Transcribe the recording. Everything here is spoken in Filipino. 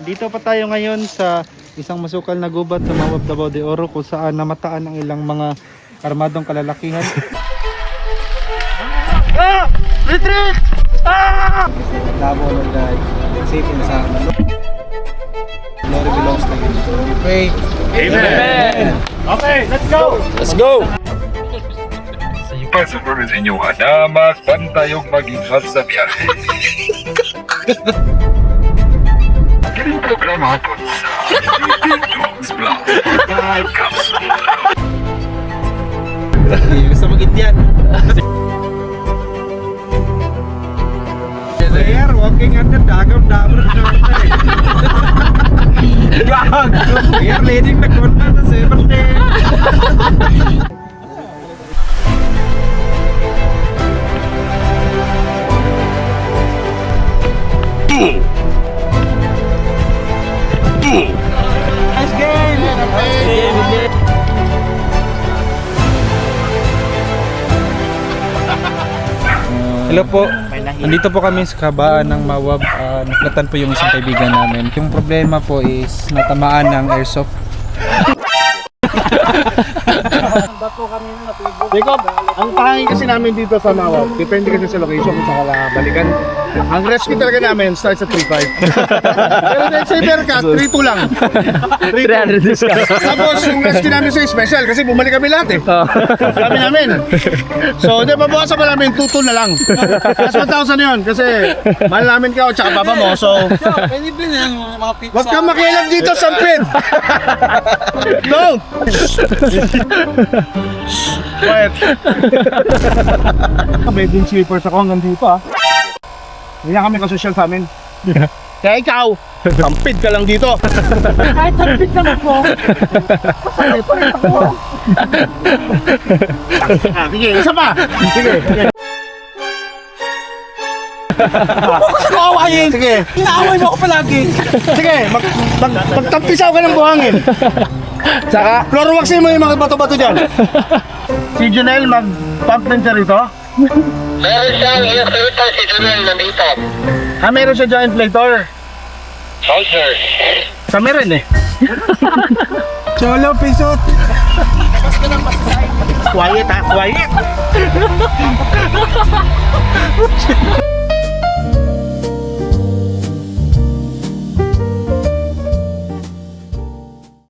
Dito pa tayo ngayon sa isang masukal na gubat sa Mawab Davao de Oro kung saan namataan ang ilang mga armadong kalalakihan. Ah! Retreat! Ah! Labo na guys. Safe na sa glory belongs to you. Pray. Amen! Okay, let's go! Let's go! Pagsuporme sa inyo, anamat, pantayong mag-ingat sa biyahe. Kiling programa po sa Dogs Vlog. Capsule. Gusto mag-Indian. Player, walking under dagam dabra Gag! Player leading the corner na 7 day. Nice game! Hello po. Nandito po kami sa kabaan ng Mawab. Naklatan po yung isang kaibigan namin. Yung problema po is natamaan ng airsoft. Jacob, ang pahangin kasi namin dito sa Mawab, depende kasi sa location kung saan ka balikan. Ang rescue talaga namin starts sa 3.5. Pero dahil sa Ibercat, 3.2 lang. 300 discount. Tapos yung rescue namin sa special kasi bumalik kami lahat eh. Kami namin. So, di ba bawasan pa namin 2.2 na lang. Plus 1,000 yun kasi mahal namin ka o tsaka papa mo. So, wag kang makialam dito sa pit. Don't! Quiet. May din sweepers ako hanggang dito ah. Hindi na kami kasosyal sa amin. Kaya ikaw, tampid ka lang dito. Kahit sampit lang ako. Pasali pa rin ako. Sige, isa pa. Sige. Kawain! Sige. Inaaway mo ako palagi. Sige, magtampisaw ka ng buhangin. Saka, floor waxin mo yung mga bato-bato dyan. Si Junel, mag-pump din siya rito. Meron siyang inflator si Junel nandito. Meron siya dyan inflator. Oh, sir. Kami rin eh. Cholo, pisot! Quiet ha, quiet.